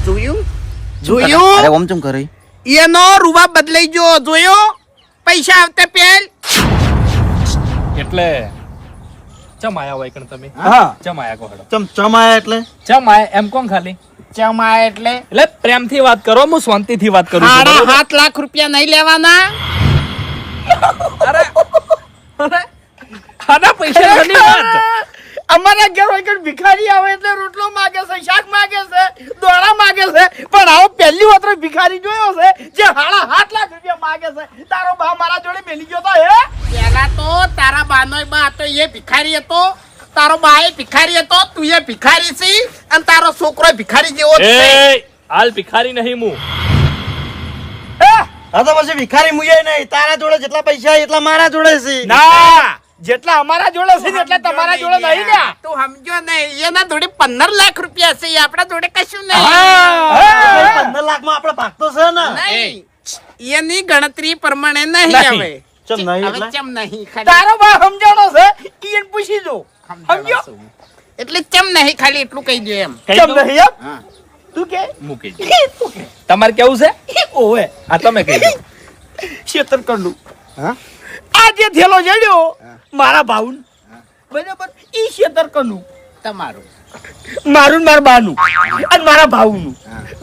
જોયું અરે ઓમ ચમ કરે એનો રૂબા બદલાઈ ગયો જોયો પૈસા આવતે પેલ એટલે ચમ આયા હોય કણ તમે હા ચમ આયા કોહડો ચમ આયા એટલે ચમ આયા એમ કોણ ખાલી ચમા એટલે પ્રેમથી વાત કરો હું શાંતિથી વાત કરું છું 7.5 લાખ રૂપિયા નહીં લેવાના અરે ખાના પૈસા ઘણી વાત અમારા ઘર હોય કે ભિખારી આવે એટલે રોટલો માંગે છે શાક માંગે છે દોડા માંગે છે પણ આવો પહેલી વાર ભિખારી જોયો છે જે 7.5 લાખ રૂપિયા માંગે છે તારો બા મારા જોડે મેલી ગયો તો હે પેલા તો તારા બાનો બા તો એ ભિખારી હતો તારો બા એ ભિખારી હતો તું એ ભિખારી છી અને તારો છોકરો ભિખારી જેવો છે હાલ ભિખારી નહીં હું હા તો પછી ભિખારી મુયે નહીં તારા જોડે જેટલા પૈસા એટલા મારા જોડે છે ના જેટલા અમારા જોડે છે ને એટલા તમારા જોડે નહીં લ્યા તું સમજો નહીં એના જોડે 15 લાખ રૂપિયા છે આપણા જોડે કશું નહીં 15 લાખમાં આપણે ભાગતો છે ને નહીં એની ગણતરી પ્રમાણે નહીં આવે ચમ નહીં હવે એટલે ચમ નહીં તારો બા સમજાણો છે ઈયન પૂછી જો સમજો એટલે ચમ નહીં ખાલી એટલું કહી દે એમ ચમ નહીં એમ તું કે મૂકી તમારે કેવું છે ઓવે આ તમે કહી દો શેતર કંડુ હા આ જે થેલો જડ્યો મારા ભાઉન બરાબર ઈ શેતર કંડુ તમારું મારું મારા બાનું અને મારા ભાઉનું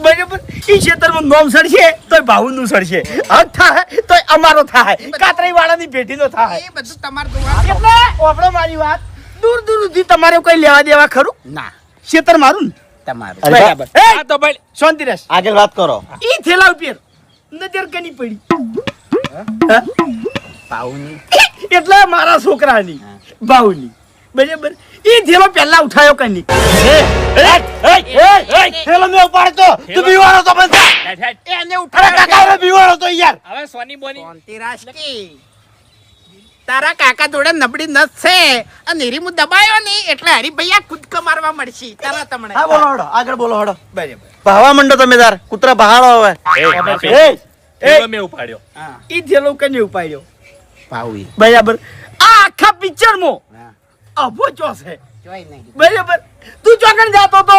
બરાબર ઈ ક્ષેત્રમાં નોમ સડશે તોય ભાઉનું સડશે હક થાય તોય અમારો થાય કાતરાઈ વાળાની પેઢીનો થાય એ બધું તમાર જોવા એટલે ઓપડો મારી વાત દૂર દૂર સુધી તમારે કોઈ લેવા દેવા ખરું ના ક્ષેત્ર મારું ને તમારું બરાબર હા તો ભાઈ શાંતિ રહેશ આગળ વાત કરો ઈ થેલા ઉપર નજર કની પડી ભાઉની એટલે મારા છોકરાની ભાઉની બરાબર ઈ થેલો પહેલા ઉઠાયો કની થેલો મે ઉપાડતો તું બીવાળો તો બંધ એને અરે ઉઠાયો કાકા બીવાળો તો યાર હવે સોની બોની શાંતિરાજકી તારા કાકા જોડે નબળી નસ છે અને હીરીમુ દબાયો ની એટલે હરીભૈયા કૂદકો મારવા મળશે તારા તમને હા બોલો હડો આગળ બોલો હડો બરાબર ભાવા મંડો તમે તાર કૂતરા બહાડો હવે મેં ઉપાડ્યો ઈ થેલો કને ઉપાડ્યો ભાવી બરાબર આ આખા પિક્ચર માં અભો ચો છે બરાબર તું ચોકન જાતો તો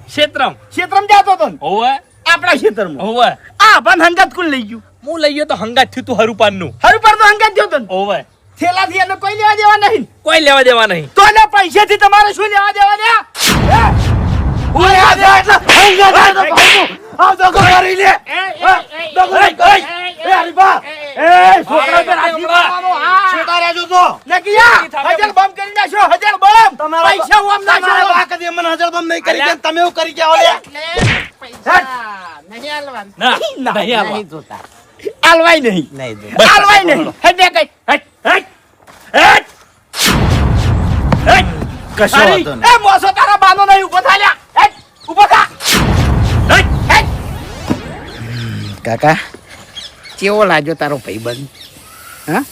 ક્ષેત્રમ જાતો તો ને? હોવે આપણા ક્ષેત્રમાં હોવે આ પણ હંગાત કુલ લઈ ગયું હું લઈ ગયો તો હંગાત થયું તું હરુપાન નું હર પર તો હંગાત ગયો તો ને? હોવે થેલાથી એને કોઈ લેવા દેવા નહીં કોઈ લેવા દેવા નહીં તો એના પૈસાથી તમારે શું લેવા દેવા દે હું આ દે એટલે હંગા દે તો ભાગો આ તો કરી લે હરીબા છોકરા પર હાથી મારવાનો, હા. છેટા રહેજો તો નકિયા હજાર બમ કરી નાખ્યો હજાર બમ તમારા પૈસા હું આમ તમારા નાખ્યો બા કદી મને હજાર બંધ નહીં કરી દે તમે એવું કરી ગયા ઓલે એટલે પૈસા નહીં આલવાનું ના નહીં આલવા. જોતા આલવાય નહીં નહીં આલવાય નહીં હેડે કઈ કશો વાંધો નહીં એ મોસો તારા બાનો નહીં ઉભો થા લ્યા હેડ ઉભો થા હેડ કાકા કેવો લાગ્યો તારો ભાઈબંધ હા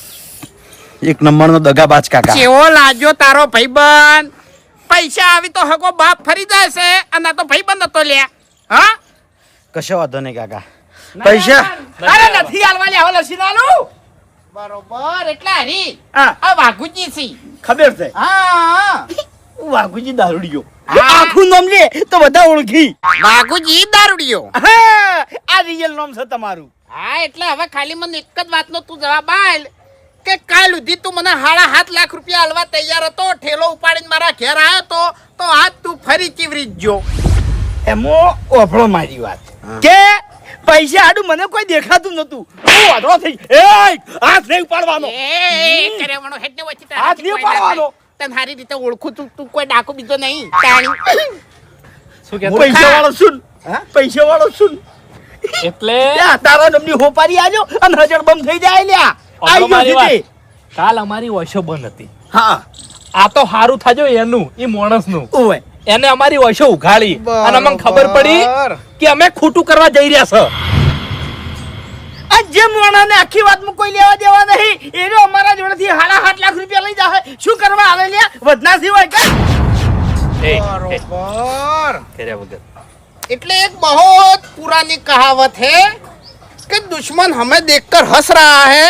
એક નંબરનો દગાબાજ કાકા કેવો લાગ્યો તારો ભાઈબંધ પૈસા આવી તો હગો બાપ ફરી જાય છે અને આ તો ભાઈબંધ હતો લ્યા હા કશો વાંધો નહીં કાકા પૈસા અરે નથી આલવા લ્યા હવે લસી નાલું બરોબર એટલે હરી આ વાઘુજી સી ખબર છે હા વાઘુજી દારૂડિયો આખું નામ લે તો બધા ઓળખી વાઘુજી દારૂડિયો આ રિયલ નામ છે તમારું હા એટલે હવે ખાલી મને એક જ વાતનો તું જવાબ આલ કે કાલ સુધી તું મને 7.5 લાખ રૂપિયા આલવા તૈયાર હતો ઠેલો ઉપાડીને મારા ઘેર આવ્યો તો આજ તું ફરી ચીવરી ગયો એમો ઓફળો મારી વાત કે પૈસા આડું મને કોઈ દેખાતું નતું હું વાદળો થઈ હાથ નહીં ઉપાડવાનો હાથ નહીં ઉપાડવાનો તને સારી રીતે ઓળખું તું કોઈ ડાકુ બીજો નહીં શું કે પૈસા વાળો સુન પૈસા વાળો સુન એટલે તારા નમની હોપારી આજો અને હજાર બમ થઈ જાય લ્યા આઈ ગયો સીધે. કાલ અમારી વશો બંધ હતી હા આ તો હારું થાજો એનું ઈ માણસનું ઓય એને અમારી વશો ઉઘાડી અને અમને ખબર પડી કે અમે ખોટું કરવા જઈ રહ્યા છે આ જે મોણાને આખી વાતમાં કોઈ લેવા દેવા નહીં એનો અમારા જોડેથી 7.5 લાખ રૂપિયા લઈ જાય શું કરવા આલે લ્યા વધના સિવાય કે બરોબર કર્યા વગર એટલે एक बहुत पुरानी कहावत है कि दुश्मन हमें देखकर हंस रहा है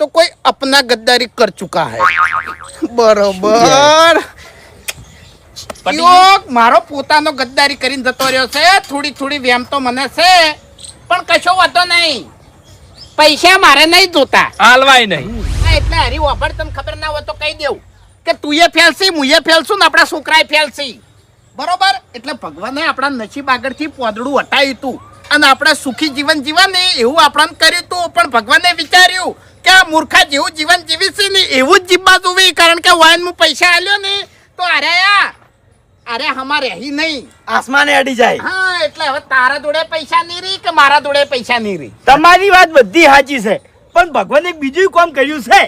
तो कोई अपना गद्दारी कर चुका है बरोबर યોગ મારો પોતાનો ગદ્દારી કરીને જતો રહ્યો છે. થોડી વેમ તો મને છે, પણ કશો વાતો નહીં. પૈસા મારે નહીં જોતા. હાલવાય નહીં. એટલે હરી વાપર, તમને ખબર ના હોય તો કહી દેવું કે તુંએ ફેલસી, મુએ ફેલશું ને આપણા છોકરાએ ફેલસી. બરોબર? એટલે ભગવાને આપણા નસીબ આગળથી પોદડું હટાવ્યું તું અને આપણે સુખી જીવન જીવા ને એવું આપણને કર્યું તું. પણ ભગવાને વિચાર્યું કે આ મૂર્ખા જેવું જીવન જીવીશી ને એવું જ જીવવા જોવી. કારણ કે વાયનમાં પૈસા આલ્યો ને તો અરે હમારે રહી નહીં, આસમાને અડી જાય. હા, એટલે હવે તારા જોડે પૈસા નહીં રહી કે મારા જોડે પૈસા નહીં રહી. તમારી વાત બધી સાચી છે, પણ ભગવાને એક બીજું કામ કર્યું છે.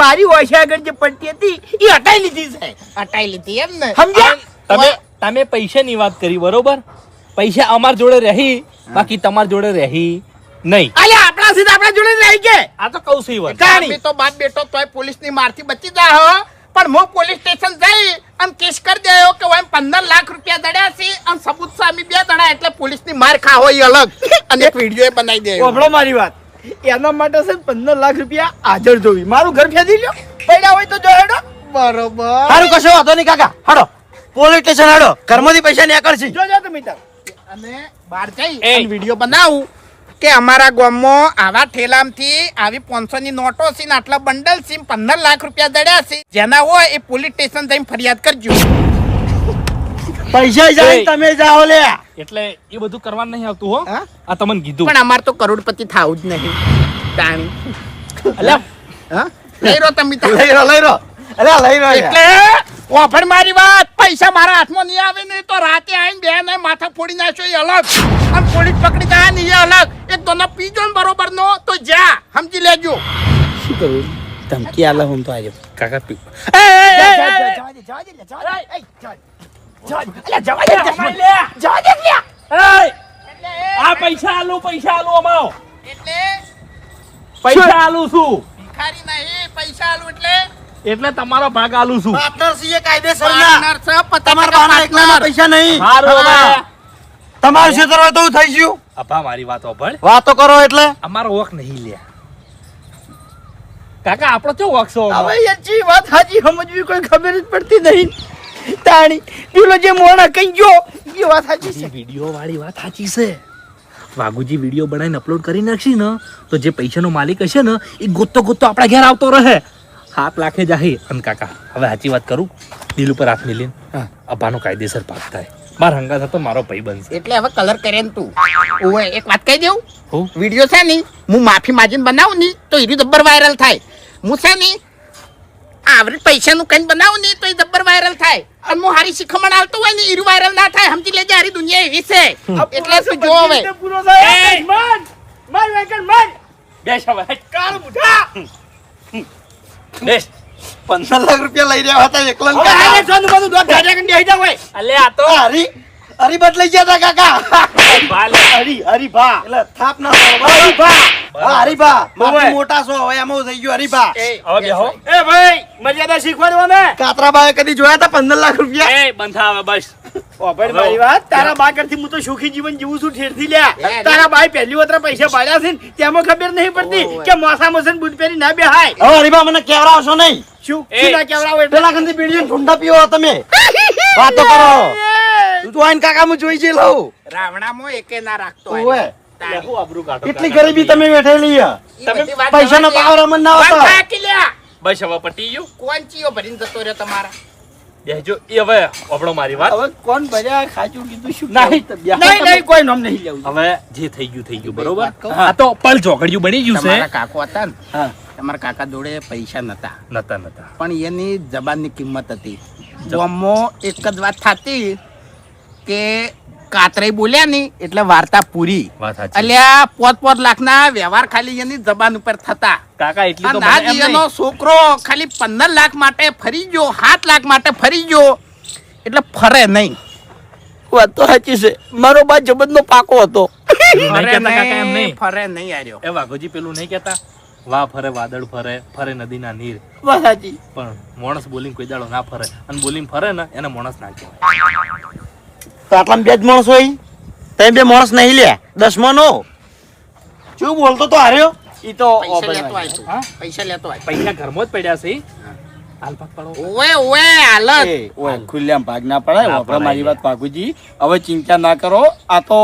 મારી ઓછા આગળ જે પટ્ટી હતી એ હટાઈ લીધી છે. હટાઈ લીધી એમ ને? સમજ્યા? તમે પૈસાની વાત કરી, બરોબર? પૈસા અમાર જોડે રહી, બાકી તમાર જોડે રહી નહીં. અલ્યા આપણા સીધા આપણા જોડે જ રહી કે આ તો કહું છું ઈ વાત. અમે તો બાપ બેટો તોય પોલીસની મારથી બચી જા હો. પણ હું પોલીસ સ્ટેશન જઈ અને કેસ કરી દેયો કે ઓય 15 લાખ રૂપિયા દડ્યા છે અને સબૂત સામે 2 દડા, એટલે પોલીસની માર ખાવો ઈ અલગ અને એક વિડિયો બનાવી દેયો. ઓભળો મારી વાત. એના માટે છે 15 લાખ રૂપિયા હાજર જોવી. મારું ઘર ફેદી લ્યો, પડ્યા હોય તો જો હેડો. બરોબર. સારું, કશો વાંધો નહીં કાકા. હાડો પોલીસ સ્ટેશન હાડો, ઘરમાંથી પૈસા નીકળશે. જોજો તમે તાર. અને બહાર જઈ અને વિડિયો બનાવું કે અમારા ગામમાં આવા ઠેલામથી આવી 500 ની નોટો છે ને આટલા બંડલ છે, 15 લાખ રૂપિયા દડ્યા છે. જેના હોય એ પોલીસ સ્ટેશન જઈને ફરિયાદ કરજો. પૈસા જાય તમે જાઓ લે. એટલે એ બધું કરવાનું નહીં આવતું હો. આ તમને કીધું. પણ અમાર તો કરોડપતિ થાવું જ નહીં. તાણી અલ્યા હા, લઈ રહ્યો તમે તો. લઈ રહ્યો. અલ્યા લઈ રહ્યો. એટલે ઓફર મારી વાત, પૈસા મારા હાથમાં નહીં આવે ને તો રાતે આવીને બે ને માથા ફોડી નાખ્યો એ અલગ, અને પોલીસ પકડી જાય ને એ અલગ. એક દોનો પીજો ને બરોબર નો તો જા, સમજી લેજો. શું કરું? ધમકી આલે હું તો આજો. કાકા આ પૈસા આલું અમારો. એટલે પૈસા આલું છું ભિખારી નહીં, પૈસા આલું એટલે તમારો ભાગ આલું છું. પાર્ટનર છીએ કાયદેસર પાર્ટનર છે, તમારા બાના એકલાના પૈસા નહીં. હારું હવે તમારું ક્ષેત્ર હોય તો થઈ ગયું. અભા મારી વાત સાંભળ. વાતો કરો એટલે અમારો વોક નહીં લ્યા કાકા. આપણો કેવો વોક છો? હવે યાચી વાત સાચી સમજવી કોઈ ખબર જ પડતી નહીં. તાણી પેલો જે મોણા કઈ ગયો એ વાત સાચી છે. વિડિયો વાળી વાત સાચી છે. વાઘુજી વિડિયો બનાવીને અપલોડ કરી નાખશી ને તો જે પૈસાનો માલિક હશે ને એ ગોતતો આપણા ઘેર આવતો રહે. 7 લાખે જાહી. અને કાકા હવે સાચી વાત કરું, દિલ ઉપર હાથ મિલીને અભાનો કાયદેસર ભાગ થાય. માર હંગાત હતો, મારો ભાઈ બનશે. એટલે હવે કલર કરે ને તું. ઓય એક વાત કહી દેવું, હું વિડિયો છે ને હું માફી માંગીને બનાવું ની તો એ જબ્બર વાયરલ થાય. હું છે ને આવરે પૈસાનું કઈ બનાવું ની તો એ જબ્બર વાયરલ થાય. અને હું હારી શીખમણ આવતો હોય ને એ વાયરલ ના થાય. સમજી લેજે, હારી દુનિયા એવી છે. એટલે તું જો હવે પૂરો થાય. માર વેકન માર. બેસ હવે. કાળ મુઠા. બેસ. 15 લાખ રૂપિયા લઈ રહ્યા હતા એકલા. અરે સોનું બધું દોઢ ગાડિયા કરી બેહી જાવ હોય. અલે આ તો હરી બદલાઈ ગયા હતા કાકા. હરીભા એટલે થાપ ના હરીભા મોટા છો હવે એમાં થઈ ગયું. હરીભા હવે બેહો. એ ભાઈ મર્યાદા શીખવાડવા ને. કાતરાબાએ કદી જોયા હતા 15 લાખ રૂપિયા? એ બંધા હવે બસ. ઓ ભાઈ મારી વાત, તારા બા કરતી હું તો સુખી જીવન જીવું છું ઠેરથી લ્યા. તારા બાઈ પહેલી વખત પૈસા પાડ્યા છે ને તેમાં ખબર નહીં પડતી કે મોસા મોસન બૂટ પહેરી ના બેહાય. હવે હરીભા મને કેવરાવશો નહીં. શું ના કેવરાવો? પેલા કંદી બીડીને ઠુંડા પીવો તમે. વાતો કરો. તું આઈને કાકા હું જોઈ જઈ લઉં. રાવણામાં એકે ના રાખતો ઓય હું આબરૂ કાઢો. કેટલી ગરીબી તમે બેઠેલી તમે પૈસાનો પાવર અમન ના હોતો. બસ હવે પટી ગયું. કોણ ચીયો ભરીને જતો રહ્યો તમારા? બેહજો. એ હવે આપણો મારી વાત. હવે કોણ ભર્યા ખાચું કીધું શું? નહીં, નહીં કોઈ નામ નહીં લેવું. હવે જે થઈ ગયું બરોબર. આ તો પલ ચોકડિયું બની ગયું છે. તમારા કાકો હતા ને, હા તમારા કાકા જોડે પૈસા નતા, નતા પણ એની જબાનની કિંમત હતી. ગામમાં એક જ વાત થતી કે કાતરાઈ બોલ્યા ની એટલે વાર્તા પૂરી. વાત સાચી. અલ્યા 5 લાખના વ્યવહાર ખાલી એની જબાન ઉપર થતા. કાકા એટલી તો અને આ મને એમ જીવનનો નહીં. છોકરો ખાલી 15 લાખ માટે ફરી ગયો, 7 લાખ માટે ફરી ગયો, એટલે ફરે નહીં. વાત તો સાચી છે. મારો બા જબરનો પાકો હતો. નહીં કહેતા કાકા એમ નહીં. ફરે નહીં આર્યો. એ વાઘોજી પેલું નહીં કહેતા, વાહ ફરે વાદળ ફરે, ફરે નદીના નીર. વાત સાચી. પણ માણસ બોલીને કોઈ દાડો ના ફરે, અને બોલીને ફરે ને એને માણસ ના કહેવાય. તો આટલા 2 જ માણસ હોય, તમે 2 માણસ નહીં લે 10 નો. શું બોલતો તો હાર્યો? ઈ તો પૈસા લેતો આવ્યો તું. પૈસા લેતો આવ્યો. પૈસા ઘરમાં જ પડ્યા છે. હાલ ભાગ પાડો. ઓએ હાલત એ, ઓય, ખુલ્લેઆમ ભાગ ના પડાય. ના વાપરા પડાય મારી વાત યાર. ભાગુજી, હવે ચિંતા ના કરો. આ તો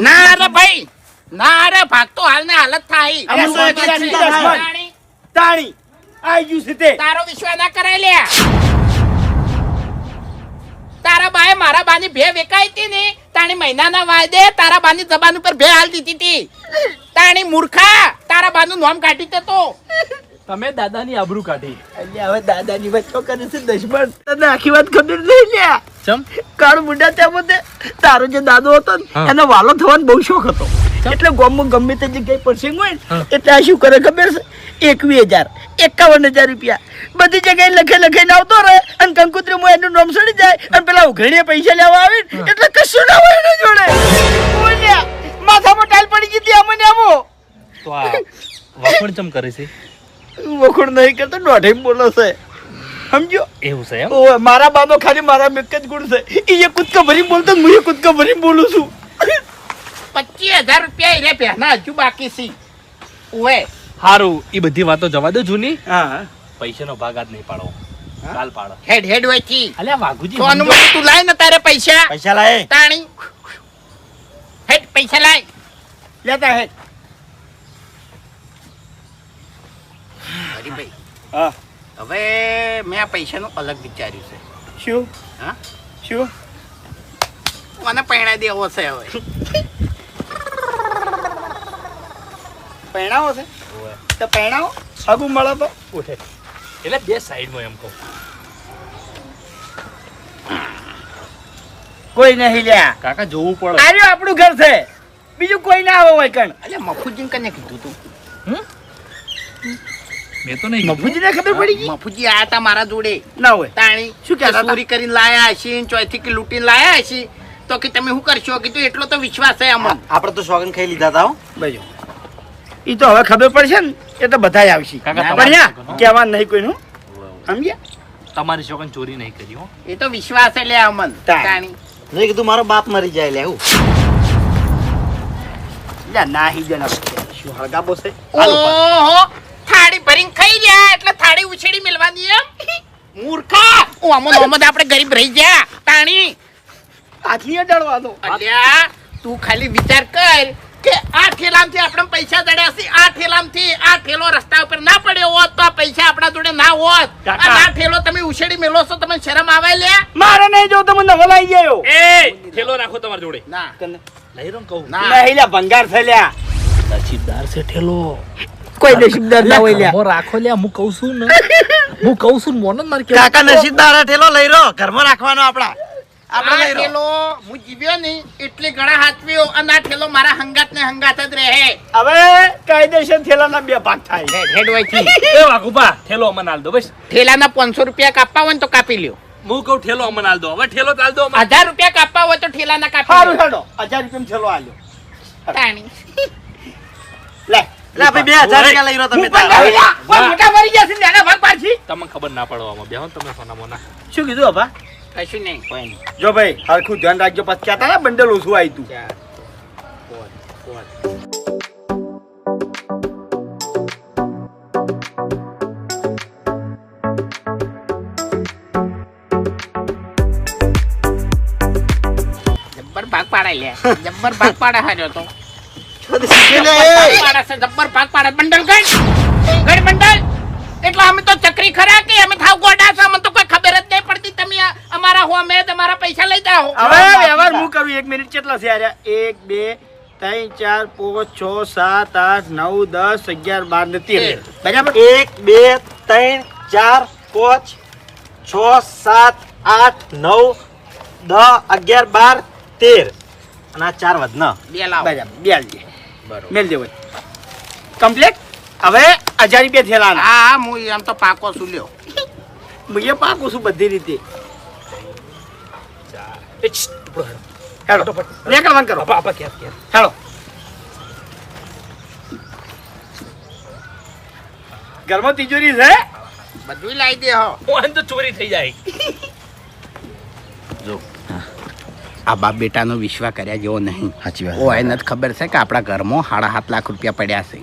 ના રે ભાઈ ના રે ભાગ તો હાલ ને હાલત થાય અમને તો અરે એટલા સોચી ચિંતા જાય. થાય. તાણી આઈ ગયું છે તે. તારો વિશ્વાસ ના કરાય લ્યા તારા બાએ મારા બાની ભે વેકાઈ હતી ને તાણી મહિનાના વાયદે તારા બાની જબાન ઉપર ભે હાલ દીધી હતી તાણી મૂર્ખા તારા બાનું નામ કાઢી તે તો તમે દાદાની આબરૂ કાઢી. અલ્યા, હવે દાદાની વાત તો કરે છે દશમન. તને આખી વાત ખબર નહીં લ્યા. ચમ કાળું બુઢા ત્યાં બધે તારો જે દાદો હતો ને હા. એનો વાલો થવાનો બહુ શોખ હતો. એટલે ગામમાં ગમે તે જગ્યાએ પ્રસંગ હોય હા. ને એટલે આ શું કરે ખબર છે? 21,000 51,000 રૂપિયા બધી જગ્યાએ લખાઈને આવતો રહે અને કંકુત્રીમાં એનું નામ સડી જાય અને પેલા ઉઘરણીએ પૈસા લેવા આવે ને એટલે કશું ના હોય એના જોડે. બોલ્યા, માથામાં ટાઈલ પડી ગઈ હતી આમને આમો. તો આ વાપણ ચમ કરે છે વખોડ નહીં કરતો દોઢે બોલો છે સમજો. એવું છે એમ. ઓય, મારા બાનો ખાલી મારા એક જ ગુણ છે. એ કૂદકા ભરી બોલતો ને હું એ કૂદકા ભરી બોલું છું. 25,000 રૂપિયા રે પહેના હજુ બાકી છે ઓએ હારું એ બધી વાતો જવા દો જૂની. હા, પૈસાનો ભાગ આજ નહીં પાડો, કાલ પાડો. હેડ હોય થી અલ્યા વાઘુજી સોનું સમજો. તું લાય ને તારે પૈસા પૈસા લાય. તાણી હેડ પૈસા લાય લેતા હે. હરીભાઈ હા, હવે મેં આ પૈસાનું અલગ વિચાર્યું છે શું હા શું? મને પૈણા દેવો છે હવે પહેણાવો છે ઓવે. તો પહેણાવો. સાગુ મળે તો ઉઠે. એટલે બે સાઈડમાં એમ કહું. કોઈ નહીં લ્યા. કાકા જોવું પડે. આર્યો આપણું ઘર છે, બીજું કોઈ ના આવે હોય કણ. અલ્યા મફુજીને કને કીધું તું મેં તો નહીં કીધું. મફુજીને ખબર પડી ગઈ? મફુજી આયા તા મારા જોડે ના હોય. તાણી શું કહેતા હતા? ચોરી કરીને લાયા હશે ચોથી કે લૂંટીને લાયા હશે તો કે તમે શું કરશો કીધું એટલો તો વિશ્વાસ છે અમને આપણે તો સોગન ખાઈ લીધા હતા હો. બાજુ ઈ તો હવે ખબર પડશે ને એ તો બધાય આવશે. કાકા, પણ તમારી યા, સોગન, હો. કહેવાનું નહીં કોઈનું. સમજ્યા? તમારી છોકન ચોરી નહીં કરી હો. એ તો વિશ્વાસ છે લે અમન તાણી મેં કીધું મારો બાપ મરી જાય લે હું. લ્યા, નાહી જણા શું હળગાબો છે? હાલો પર. ઓહો થાળી ભરીને ખાઈ ગયા એટલે થાળી ઉછેડી મેલવાની એમ મૂર્ખા ઓ અમન ઓમદ આપણે ગરીબ રહી ગયા તાણી હાથની અડાડવા દો. અલ્યા તું ખાલી વિચાર કર કે આ ઠેલામથી આપણે પૈસા દડ્યા છે આ ઠેલામથી આ ઠેલો રસ્તા ઉપર ના પડ્યો હોત તો આ પૈસા આપણા જોડે ના હોત કાકા. અને આ ઠેલો તમે ઉછેડી મેલો છો તમને શરમ આવે લે મારે નહીં જો તમે નવો લાઈ ગયો. એ થેલો રાખો તમારી જોડે. ના લઈ રહ્યો ને કહું. ના નહીં લ્યા, ભંગાર થઈ લ્યા. નસીબદાર છે ઠેલો. કોઈ નસીબદાર ના હોય લ્યા. ઘરમાં રાખો લ્યા, હું કહું છું ને. હું કહું છું ને, મોનન મારે કાકા નસીબદાર આ ઠેલો લઈ રહ્યો ઘરમાં રાખવાનો આપડા. આપણે આ લઈ રહ્યો. ઠેલો હું જીવ્યો નહીં એટલે ઘણા હાથવ્યો અને આ ઠેલો મારા હંગાત ને હંગાત જ રહે હવે કાયદેસર થેલાના બે ભાગ થાય. હેડ હોય થી એ વાઘુભા ઠેલો અમને આલ દો બસ. ઠેલાના 500 રૂપિયા કાપવા હોય ને તો કાપી લ્યો હું કહું ઠેલો અમને આલ દો. હવે ઠેલો ચાલ દો અમારે. 1000 રૂપિયા કાપવા હોય તો ઠેલાના કાપી સારું લ્યો હેડો, 1000 રૂપિયાનો થેલો આલ્યો. તાણી લે. એટલે આપણે 2000 રૂપિયા લઈ રહ્યો તમે હું પણ તાર. નહીં લ્યા. કોઈ મોટા મરી ગયા છે ને એના ભાગ પાછી. તમને ખબર ના પડવામાં બેહો ને તમે સોના મોના. શું કીધું અભા? કશું નહીં કોઈ નહીં જો ભાઈ હરખું ધ્યાન રાખજો, પછી કહેતા ને બંડલ ઓછું આવ્યું તું. જબ્બર ભાગ પાડે લે જબ્બર ભાગ પાડે હાર્યો તો શીખી લે, જબ્બર એ. ભાગ પાડે છે જબ્બર ભાગ પાડે બંડલ ગણ બંડલ એટલે અમે તો ચક્રી ખરા કે અમે થાવ ગોડા છો અમને તો કોઈ ખબર જ નહીં પડતી તમે અમારા હો અમે તમારા પૈસા લઈ જાઓ હવે વ્યવહાર હું કરું. 1 મિનિટ કેટલા છે આર્યા? 1 2 3 4 5 6 7 8 9 10 11 12 ને 13 બરાબર. 1 2 3 4 5 6 7 8 9 10 11 12 13 અને આ 4 વધના. બે લાવો બરાબર, બે આલજે. મેલ દે ભાઈ. કમ્પ્લીટ. હવે 1000 રૂપિયા થેલાના. હા હું એમ તો પાકો છું લ્યો હું એ પાકું છું બધી રીતે. એ છ, ટુકડો હેડો. હેડો નીકળવાનું કરો. આપા આપા ક્યાં ક્યાં. હેડો. ઘરમાં તિજોરી છે? બધું લાવી દે હો હું આને તો ચોરી થઈ જાય. જો આ બાપ બેટાનો વિશ્વાસ કર્યા જેવો નહીં સાચી ઓ એને જ ખબર છે કે આપણા ઘરમાં 7.5 લાખ રૂપિયા પડ્યા છે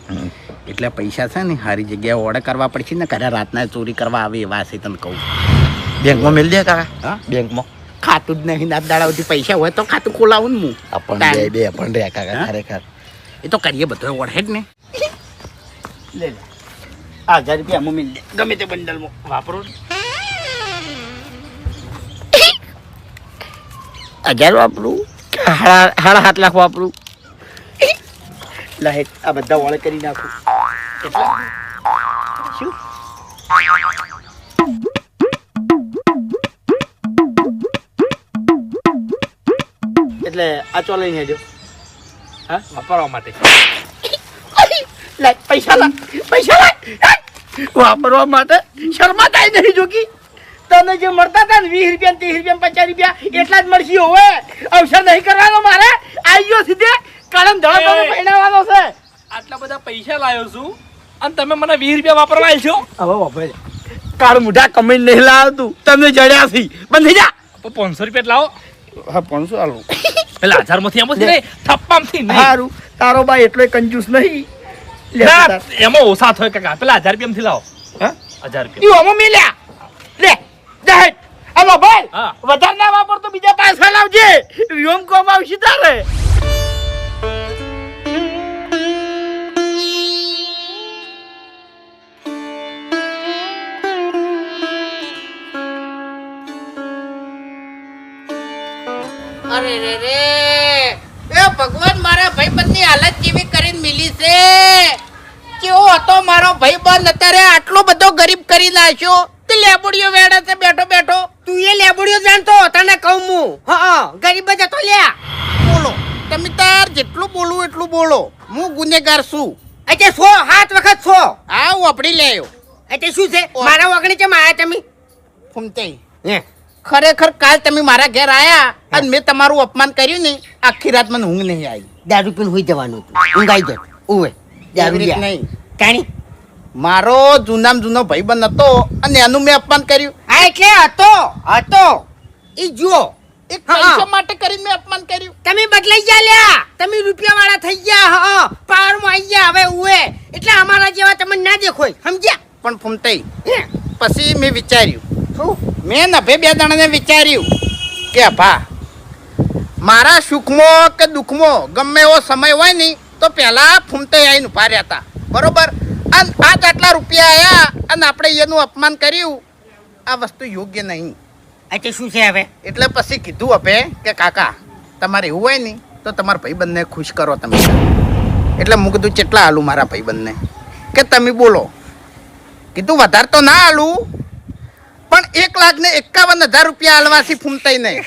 એટલે પૈસા છે ને સારી જગ્યાએ ઓર્ડર કરવા પડશે ને ઘરે રાતના ચોરી કરવા આવે એવા છે તને કહું. બેંકમાં મેળ દે કાકા. હા બેંકમાં ખાતું જ નહીં રાત દાડા સુધી પૈસા હોય તો ખાતું ખોલાવું ને હું. પણ બે પણ રે કાકા હા? ખરેખર. એ તો કરીએ બધો ઓળખે જ ને. લે લે 1000 રૂપિયા આમાં મિલ દે ગમે તે બંડલમાં વાપરો. 1000 વાપરું કે 7.5 લાખ વાપરું? લાહેટ આ બધા વાળે કરી નાખું. શું એટલે આ ચો લઈને હેડ્યો. હા વાપરવા માટે. લે પૈસા લા વાપરવા માટે શર્મા થાય નહીં જોકી. તને જે મળતા હતા ને 20 રૂપિયા 30 રૂપિયા 50 રૂપિયા એટલા જ મળશે. હવે અવસર નહીં કરવાનો મારે. આવ્યો સીધે કળમ ધડો પહેણાવાનો છે. આટલા બધા પૈસા લાવ્યો છું અને તમે મને 20 રૂપિયા વાપરવા આલ છો. હવે વાપરે કાળ મુઢા કમેન્ટ નહીં લાવતું તમને જડ્યા છે. બંધ થઈ જા. 500 રૂપિયા લાવો. હા 500 આલું. એટલે 1000 માંથી એમ જ નહીં થપ્પામથી નહીં. સારું તારો ભાઈ એટલો કંજૂસ નહીં. લે ના, તાર. એમાં ઓછા થાય કાકા. પેલા 1000 રૂપિયા લાવો. હા 1000 રૂપિયા. ઈ ઓમો મિલ્યા. લે જાહેર આમાં ભાઈ હા. વધારે ના વાપર તો બીજા પાછા લાવજે. વ્યોમ કોમ આવશે તારે. અરે રે રે એ ભગવાન મારા ભાઈબંધની હાલત કેવી કરીને મિલી છે. કેવો હતો મારો ભાઈબંધ અત્યારે આટલો બધો ગરીબ કરી નાખ્યો. તે લેબુડીઓ વેડે છે બેઠો બેઠો. તું એ લેબડીઓ જાણતો તને કહું હું. હા ગરીબ જ હતો લ્યા. બોલો તમે તાર જેટલું બોલવું એટલું બોલો. હું ગુનેગાર છું. એટલે 7 વખત 100. આ વાપરી લેયો. એટલે શું છે મારા વગણે કેમ આયા તમે? ફૂમતે હે ખરેખર કાલ તમે મારા ઘેર આયા અને મેં તમારું અપમાન કર્યું ને આખી રાત મને ઊંઘ નહીં આવી. દારૂ પીને હોઈ જવાનું હતું. ઊંઘાઈ જત. ઓવે દારૂ એવી રીત લ્યા. નહીં. કાણી મારો જૂનામાં જૂનો ભાઈબંધ હતો અને એનું મેં અપમાન કર્યું. આ એટલે હતો ઈ જુઓ એક હા. પૈસા માટે કરીને મેં અપમાન કર્યું. તમે બદલાઈ ગયા લ્યા. તમે રૂપિયા વાળા થઈ ગયા. હા પાવરમાં આવી ગયા હવે ઉએ. એટલે અમારા જેવા તમને ના દેખોય સમજ્યા? પણ ફૂમતે હે, પછી મેં વિચાર્યું શું? મેં નભે 2 જણાને વિચાર્યું કે ભા મારા સુખમાં કે દુઃખમાં ગમે એવો સમય હોય ને તો પહેલા ફૂમતે આવીને ઉભા રહ્યા હતા બરોબર. અને આજ આટલા રૂપિયા આયા અને આપણે એનું અપમાન કર્યું. આ વસ્તુ યોગ્ય નહીં. એટલે શું છે હવે? એટલે પછી કીધું હવે કે કાકા તમારે એવું હોય ને તો તમારા ભાઈબંધને ખુશ કરો તમે. એટલે હું કીધું કેટલા આલું મારા ભાઈબંધને કે તમે બોલો. કીધું વધારે તો ના આલું પણ 1,51,000 રૂપિયા આલવાથી ફૂમતાઈ નહીં.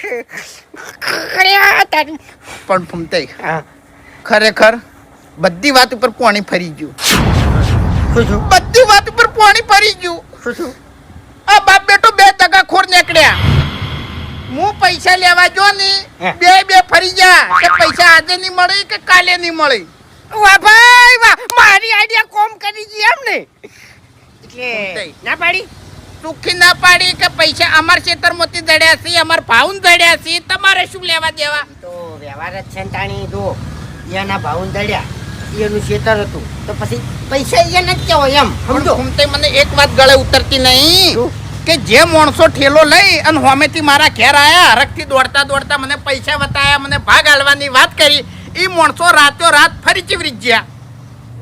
પણ ફૂમતાઈ ખરેખર બધી વાત ઉપર પાણી ફરી ગયું. બધી વાત ઉપર પાણી ફરી ગયું. આ બાપ બેટો 2 દગાખોર નીકળ્યા. હું પૈસા લેવા જો ને બે ફરી ગયા કે પૈસા આજે નહીં મળે કે કાલે નહીં મળે. વાહ ભાઈ વાહ મારી આઈડિયા કોમ કરી ગઈ એમ ને. એટલે ના પાડી સુખી ના પાડી કે પૈસા અમાર ખેતરમાંથી જડ્યા છે અમાર ભાઉન જડ્યા છે તમારે શું લેવા દેવા. તો વ્યવહાર જ છે ને તાણી જો એના ભાવન દળ્યા એનું ખેતર હતું તો પછી પૈસા એને જ કહેવાય એમ સમજો. ફૂમતે મને એક વાત ગળે ઉતરતી નહીં કે જે માણસો ઠેલો લઈ અને હોમેથી મારા ઘેર આયા હરખથી દોડતા દોડતા મને પૈસા બતાયા મને ભાગ આલવાની વાત કરી એ માણસો રાતો રાત ફરી ચીવરી ગયા.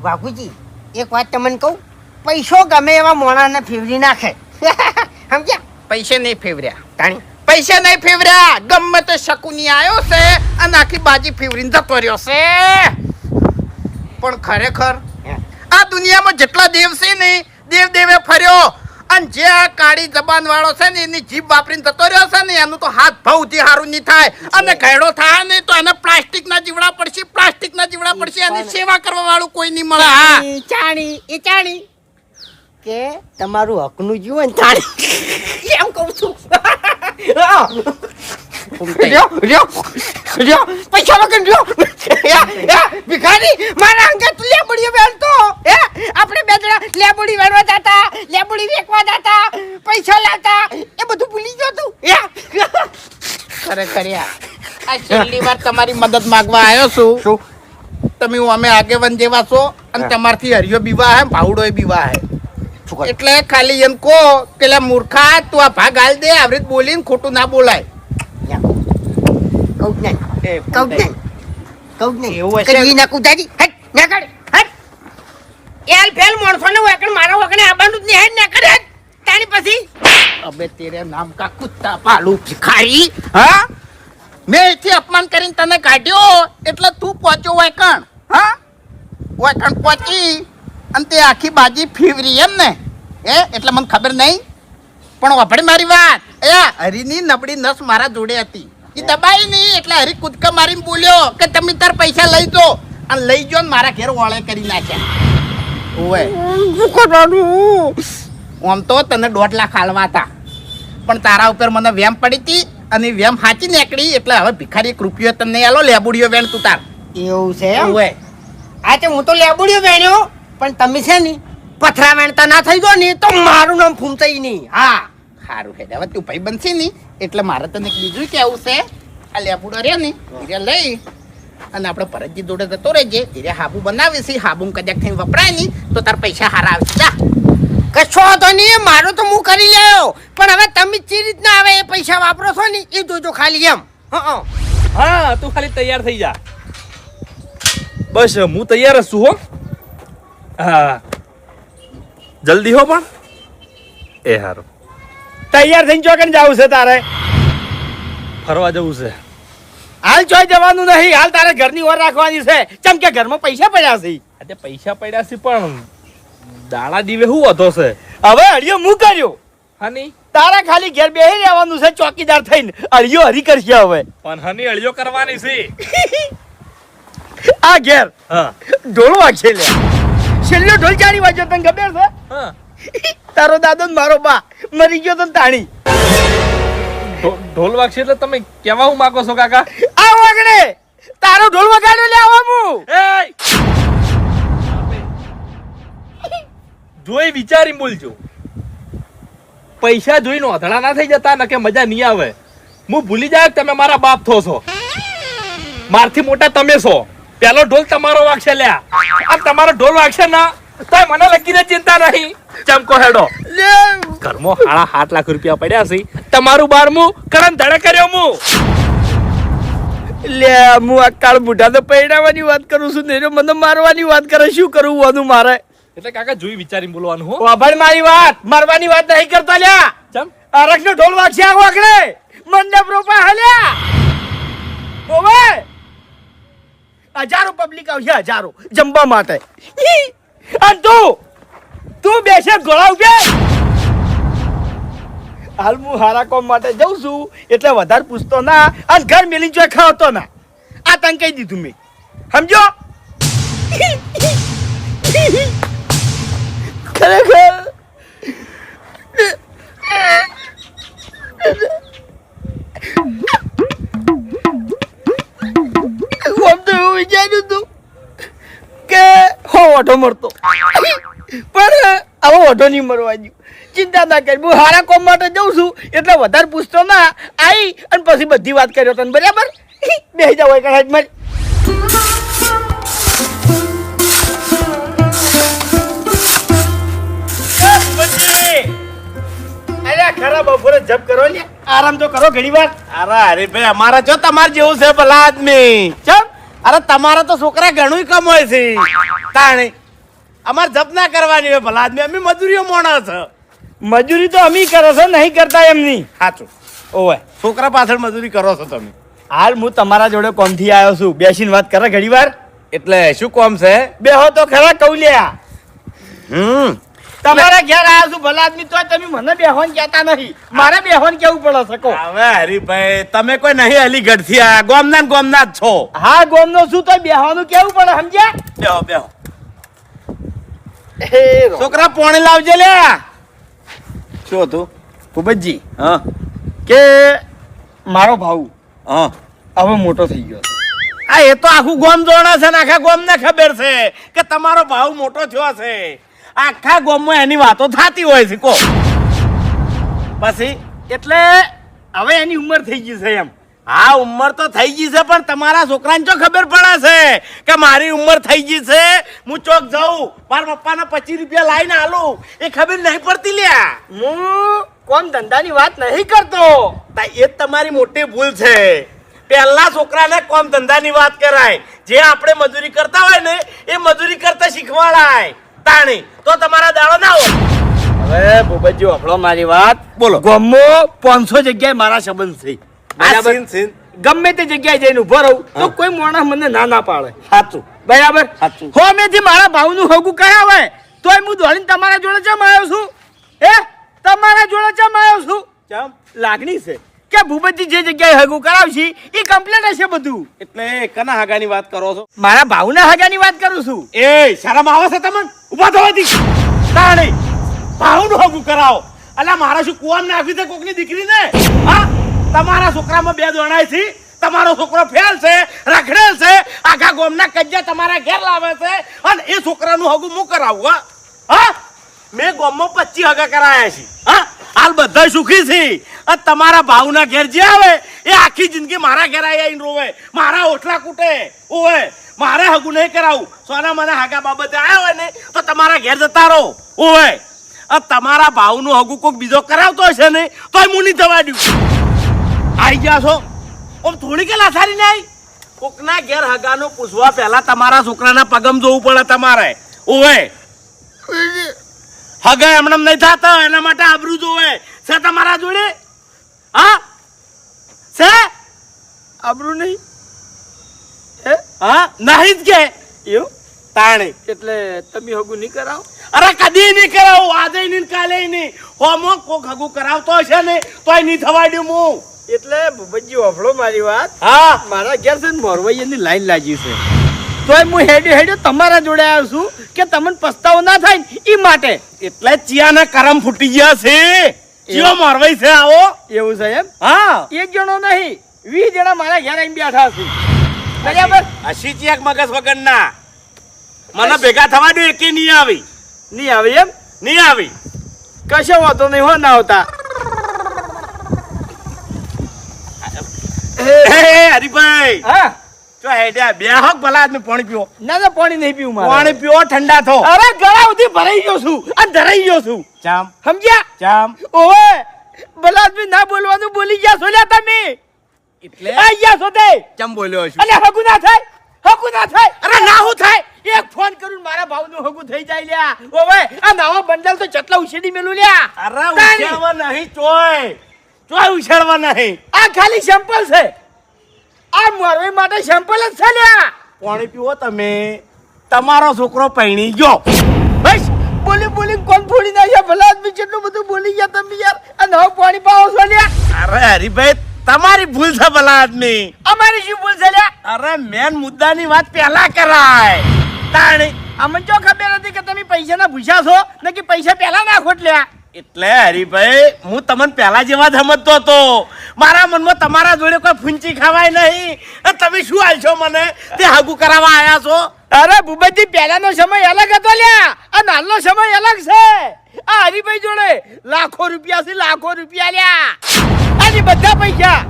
વાઘુજી એક વાત તમને કહું પૈસો ગમે એવા મોણાને ફેવરી નાખે સમજ્યા? પૈસે નહીં ફેવર્યા. તાણી પૈસા નહીં ફેવર્યા ગમે તે શકુની આવ્યો છે અને આખી બાજી ફેવરીને જતો રહ્યો છે. પણ ખરેખર આ દુનિયામાં જેટલા દેવ છે ને દેવે ફર્યો અને જે આ કાળી જબાન વાળો છે ને એની જીભ વાપરીને જતો રહ્યો છે ને એનું તો હાથ ભાવથી હારું નહીં થાય અને ઘેડો થાય ને તો એને પ્લાસ્ટિકના જીવડા પડશે એની સેવા કરવા વાળું કોઈ નહીં મળે. હા ચાણી કે તમારું હકનું જીવન તાણી એમ કહું છું. પૈસા વગર ભિખારી મારા અંગે તું લેબડીઓ વેચતો. આપણે 2 જણા લેબડી વેચવા જતા લેબડી વેચવા જતા પૈસા લાવતા એ બધું ભૂલી ગયો તું. ખરેખર આ છેલ્લી વાર તમારી મદદ માંગવા આવ્યો છું. તમે અમે આગેવાન જેવા છો અને તમારથી હરિયો બીવા હે ભાવડો બીવા હે એટલે ખાલી એમ કહો પેલા મૂર્ખા તું આ ભાગ હાલ દે આવી રીત બોલીને ખોટું ના બોલાય કહું જ નહીં એવું હશે. કરી નાખું દાદી હટ નાકડ હટ એલ ફેલ માણસોને વગણ મારા વગણે આવવાનું જ નહીં હટ નાકડ હટ તાણી પછી અબે તેરે નામ કા કુત્તા પાલુ ભિખારી હા મેં એથી અપમાન કરીને તને કાઢ્યો એટલે તું પહોંચ્યો વાયકણ હા વાયકણ પહોંચી અને તે આખી બાજી ફીવરી એમ ને એટલે મને ખબર નહીં પણ વાપડે મારી વાત હરીની નબળી નસ મારા જોડે હતી એ દબાઈ નહીં એટલે હરી કૂદકા મારીને બોલ્યો કે તમે તાર પૈસા લઈ દો અને લઈ જો ને મારા ઘેર વાળે કરી નાખ્યા ઓવે આમ તો તને 1.5 લાખ હાલવા હતા પણ તારા ઉપર મને વેમ પડી હતી અને વેમ હાચી નીકળી એટલે હવે ભિખારી 1 રૂપિયો તને નહીં આલો લેબુડીયો વેણ તું તાર એવું છે ઓવે આ તે હું તો લેબુડિયો વેણ્યો પણ તમે છે ને પથરા વેણતા ના થઈ ગયો ને તો મારું નામ ફૂમતાઈ નહીં હા સારું હે હવે તું ભાઈ બનશી ને એટલે મારે તને એક બીજું કેવું છે આ લેબુડો રે ને એ લઈ અને આપણે ભરતજી જોડે જતો રહેજે એ હાબુ બનાવી છે હાબુ કદાચ થઈ વપરાય નહીં તો તાર પૈસા હારા આવે જા કશો તો નહીં મારું તો હું કરી લેયો પણ હવે તમે ચી રીતના આવે એ પૈસા વાપરો છો ને એ જોજો ખાલી એમ હા તું ખાલી તૈયાર થઈ જા બસ હું તૈયાર જ છું હો હા જલ્દી હો પણ એ હારું તૈયાર થઈને ચોકન જવું છે તારે ફરવા જવું છે હાલ ચોય જવાનું નહીં હાલ તારે ઘરની ઓર રાખવાની છે ચમ કે ઘરમાં પૈસા પડ્યા છે આજે પૈસા પડ્યા છે પણ દાડા દીવે શું હતો છે હવે અડિયો હું કર્યો હની તારા ખાલી ઘેર બેહી રહેવાનું છે ચોકીદાર થઈને અડિયો હરી કરશે હવે પણ હની અળિયો કરવાની છે આ ઘેર હા ઢોલ વાગશે લે છેલ્લો ઢોલ ચારી વાગ્યો તને ખબર છે હા તારો દાદો ને મારો બા મરી ગયો તો ને તાણી ઢોલ વાગશે એટલે તમે કેવા હું માગો છો કાકા આ વાગડે તારો ઢોલ વગાડ્યો લે આવું જોઈ વિચારી બોલજો પૈસા જોઈને ઓધળા ના થઈ જતા ને કે મજા નહીં આવે હું ભૂલી જાય કે તમે મારા બાપ થો છો મારથી મોટા તમે છો પેલો ઢોલ તમારો વાગશે લ્યા આ તમારો ઢોલ વાગશે ના તો મને લગીને ચિંતા નહીં ચમકો હેડો ઘરમાં 7.5 લાખ રૂપિયા પડ્યા છે તમારું 12મું કરમ ધડે કર્યો હું લે હું આ કાળ બુઢા તો પૈડાવાની વાત કરું છું ને મને મારવાની વાત કરે શું કરું વાનું મારે એટલે કાકા જોઈ વિચારીને બોલવાનું હો વાભળ મારી વાત મારવાની વાત નહીં કરતા લ્યા ચમ અરખ નો ઢોલ વાગશે આ વાગડે મંડપ રોપા હલ્યા ઓવે હજારો પબ્લિક આવશે હજારો જમવા માટે અને તું બેસે ગોળા ઉભે હાલ હું હારા કોમ માટે જઉં છું એટલે વધારે પૂછતો ના અને ઘર મેલી જો ખાવતો ના આ તને કહી દીધું મેં સમજો ખરેખર આમ તો એવું વિચાર્યું હતું કે હો ઓઢો મરતો પણ આવો ઓઢો નહીં મરવા દઉં ચિંતા ના કરી હું હારા કોમ માટે જઉં છું એટલે વધારે પૂછતો ના આવી અને પછી બધી વાત કર્યો તને બરાબર બેસી જાવ એક હાથ મારી ખરા બપોરે જપ કરો લે આરામ તો કરો ઘણી વાર અરે હરીભાઈ અમારા જો તમાર જેવું છે ભલા આદમી ચમ અરે તમારા તો છોકરા ઘણું કમાય છે તાણે અમારે જપ ના કરવાની હોય ભલા આદમી અમે મજૂરીઓ મોણા છે મજૂરી તો અમી કરો છો નહીં કરતા એમની સાચું ઓવે છોકરા પાછળ મજૂરી કરો છો તમે હાલ હું તમારા જોડે કોમથી આવ્યો છું બેસીને વાત કરે ઘણી વાર એટલે શું કોમ છે બેહો તો ખરા કહું લ્યા તમારા ઘેર આવ્યો છું ભલા આદમી તો તમે મને બેહોન કહેતા નહીં મારે બેહોન કેવું પડે શકો હવે હરીભાઈ તમે કોઈ નહીં અલીગઢ થી આયા ગોમના ને ગોમના જ છો હા ગોમનો શું તો બેહોનું કેવું પડે સમજ્યા બેહો બેહો છોકરા પોણી લાવજે લે શું હતું ભૂપતજી હા કે મારો ભાવ હા હવે મોટો થઈ ગયો છે આ એ તો આખું ગોમ જોણે છે ને આખા ગોમ ને ખબર છે કે તમારો ભાવ મોટો થયો છે આખા ગોમમાં એની વાતો થતી હોય છે કો પછી એટલે હવે એની ઉંમર થઈ ગઈ છે એમ હા ઉંમર તો થઈ ગઈ છે પણ તમારા છોકરાને ચો ખબર પડે છે કે મારી ઉંમર થઈ ગઈ છે હું ચોક જાઉં મારા પપ્પાને 25 રૂપિયા લાવીને આલું એ ખબર નહીં પડતી લ્યા હું કોમ ધંધાની વાત નહીં કરતો. તા એ જ તમારી મોટી ભૂલ છે. પહેલા છોકરાને કોમ ધંધાની વાત કરાય. જે આપણે મજૂરી કરતા હોય ને એ મજૂરી કરતા શીખવાડાય તાણી તો તમારા દાડો ના હોય. હવે ભૂપતજી વાપરો મારી વાત. બોલો. ગમો 500 જગ્યાએ મારા સંબંધ છે. બરાબર? ગમે તે જગ્યાએ જઈને ઉભો રહું તો કોઈ માણસ મને ના પાડે. સાચું બરાબર? સાચું. હોમેથી મારા ભાવનું હગું કયા હોય તોય હું દોડીને તમારા જોડે ચમ આવ્યો છું. હે તમારા જોડે ચમ આવ્યો છું. ચમ લાગણી છે કે ભૂપતજી જે જગ્યાએ હગું કરાવશે એ કમ્પ્લીટ હશે બધું. એટલે કના હાગાની વાત કરો છો? મારા ભાવના હગાની વાત કરું છું. એ શરમ આવે છે તમને? ઉભા થવાથી તાણી ભાવનું હગું કરાવો. અલા મારા શું કુવામ નાખી છે કોકની દીકરીને? હા તમારા છોકરામાં 2 દોણાય છે. તમારો છોકરો ફેલ છે, રખડેલ છે, આખા ગામના કજ્જા તમારા ઘેર લાવે છે અને એ છોકરાનું હગું હું કરાવું? હા મેં ગામમાં 25 હગા કરાયા છે. હા હાલ બધા સુખી છે. અને તમારા ભાવના ઘેર જે આવે એ આખી જિંદગી મારા ઘેર આવીને રોવે, મારા ઓટલા કૂટે. ઓવે મારે હગું નહીં કરાવું. સોના મને હગા બાબતે આવ્યા હોય ને તો તમારા ઘેર જતા રહો. ઓવે તમારા ભાવનું હગું કોઈક બીજો કરાવતો હશે ને તોય હું નહીં થવા દઉં. આઈ ગયા છો ઓમ થોડી કે લાસારી નહીં. કોકના ઘેર હગાનું પૂછવા પહેલા તમારા છોકરાના પગમ જોવું પડે તમારે. ઓવે હગા એમનેમ નહીં થતા એના માટે આબરૂ જોવે છે તમારા જોડે. હા છે આબરૂ નહીં. હા નહીં જ કે એવું તાણે એટલે તમે હગું નહીં કરાવો. અરે કદી નહીં કરાવું. આજે નહીં કાલે નહીં. હોમો કોક હગું કરાવતો હશે ને તોય નહીં થવા દઉં હું. એટલે ભૂપતજી વાપરો મારી વાત. હા મારા ઘેર છે ને મોરવૈયાની લાઈન લાગી છે તોય હું હેડ્યો તમારા જોડે આવ્યો છું કે તમને પસ્તાવો ના થાય ને એ માટે. એટલે ચિયાના કરમ ફૂટી ગયા છે. ચિયો મારવાઈ છે આવો. એવું છે એમ? હા એક જણો નહીં 20 જણા મારા ઘેર આવીને બેઠા છે. બરાબર? હસી ચિયાક મગજ વગરના મને ભેગા થવા દો. એકે નહીં આવી. નહીં આવે એમ? નહીં આવી. કશો વાતો નહીં હો ના આવતા. હરીભાઈ હા જો હેડ્યા બે હક ભલા આદમી પાણી પીવો. ના ના પાણી નહીં પીવું મારે. પાણી પીવો ઠંડા થો. અરે ગળા સુધી ભરાઈ ગયો છું અને ધરાઈ ગયો છું. ચામ સમજ્યા? ચામ ઓવે ભલા આદમી ના બોલવાનું બોલી ગયા છો લ્યા તમે. એટલે આ ગયા છો તે. ચમ બોલ્યો છું? અને હગું ના થાય. હગું ના થાય. અરે ના હું થાય. એક ફોન કરું મારા ભાવનું હગું થઈ જાય લ્યા. ઓવે આ નવા બંડલ તો ચટલા ઉછેડી મેલું લ્યા. અરે ઉછેરવા નહીં ચોય ઉછેરવા નહીં. આ ખાલી સેમ્પલ છે. આ મોરવી માટે સેમ્પલ જ છે લ્યા. પાણી પીવો તમે. તમારો છોકરો પૈણી ગયો. બસ બોલી બોલી કોણ ફોડી નાખ્યા ભલા આદમી કેટલું બધું બોલી ગયા તમે યાર. આ નવું પાણી પાવો છો લ્યા. અરે હરીભાઈ તમારી ભૂલ છે ભલા આદમી. અમારી શું ભૂલ છે લ્યા? અરે મેન મુદ્દાની વાત પહેલા કરાય તાણી. અમને જો ખબર હતી કે તમે પૈસાના ભૂસા છો ને કે પૈસા પહેલા નાખો લ્યા. એટલે હરીભાઈ હું તમને પહેલા જેવા જ સમજતો હતો. મારા મનમાં તમારા જોડે કોઈ ફૂંચી ખાવાય નહીં. અને તમે શું આલશો મને તે હગું કરાવવા આયા છો? અરે ભૂપતજી પહેલાનો સમય અલગ હતો લ્યા. આ નાનો સમય અલગ છે. આ હરીભાઈ જોડે લાખો રૂપિયા છે. લાખો રૂપિયા લ્યા. આની બધા પૈસા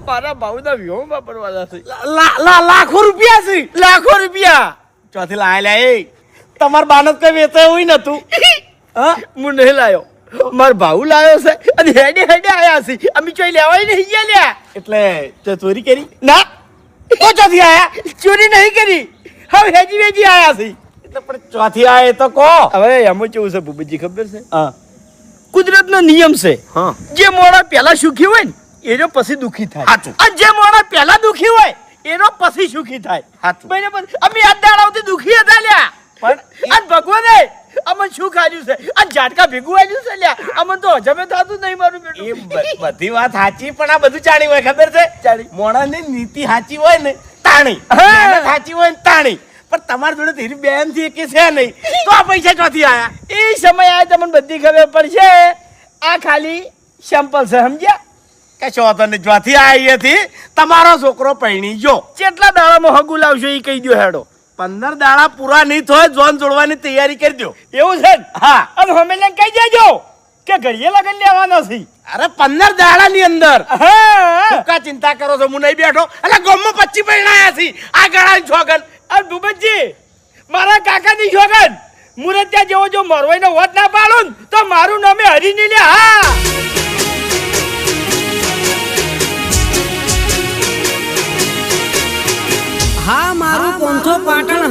મારા ભાવના વ્યવહાર વાપરવાના છે. લાખો રૂપિયા છે. લાખો રૂપિયા ચોથી લાયેલા એ તમાર બાનત કઈ વેચાય હોય નતું. હા હું નહીં લાયો. મારો ભાવ લાયો છે અને હેડે હેડે આયા છે. અમે ચોઈ લેવાય નહીં ગયા લ્યા. એટલે તે ચોરી કરી? ના તો ચોથી આયા? ચોરી નહીં કરી. હવે હેજી વેજી આયા છે. એટલે પણ ચોથી આયા તો કહો. હવે એમાં કેવું છે ભૂપતજી ખબર છે? હા કુદરતનો નિયમ છે. હા જે મોણા પહેલા સુખી હોય ને એનો પછી દુખી થાય. સાચું. અને જે મોણા પહેલા દુખી હોય એનો પછી સુખી થાય. સાચું. બરાબર? અમે આ દાડાઓથી દુખી હતા લ્યા. પણ અને ભગવાને અમને શું ખાધું છે? આ ઝાટકા ભેગું આવ્યું છે લ્યા. અમને તો હજમે થતું નહીં મારું બેટું. એ બધી વાત સાચી પણ આ બધું જાણી હોય ખબર છે? જાણી. મોણાની નીતિ સાચી હોય ને તાણી, મહેનત સાચી હોય ને તાણી. પણ તમારી જોડે ધીરી બેન થી કે છે નહીં તો આ પૈસા ચોથી આયા? એ સમય આ તમને બધી ખબર પડશે. આ ખાલી સેમ્પલ છે સમજ્યા? કશો વાંધો નહીં. ચોથી આયા હતી તમારો છોકરો પૈણી ગયો. કેટલા દાડામાં હગું લાવશો એ કહી દો હેડો. 15 દાડા પૂરા નહીં થાય જોન જોડવાની તૈયારી કરી દો. એવું છે ને? હા અને હમેલે કહી દેજો કે ઘડીએ લગન લેવાનો છે. અરે 15 દાડાની અંદર હા કા ચિંતા કરો છો? હું નહીં બેઠો. અલા ગામમાં 25 પૈણાયા છે. આ ગળાની છોગન. આ ભૂપતજી મારા કાકાની છોગન મુરત ત્યાં જેવો જો મરવાઈનો વટ ના પાડું ને તો મારું નામે હરી નહીં લે. હા હા મારું પોંથો પાટણ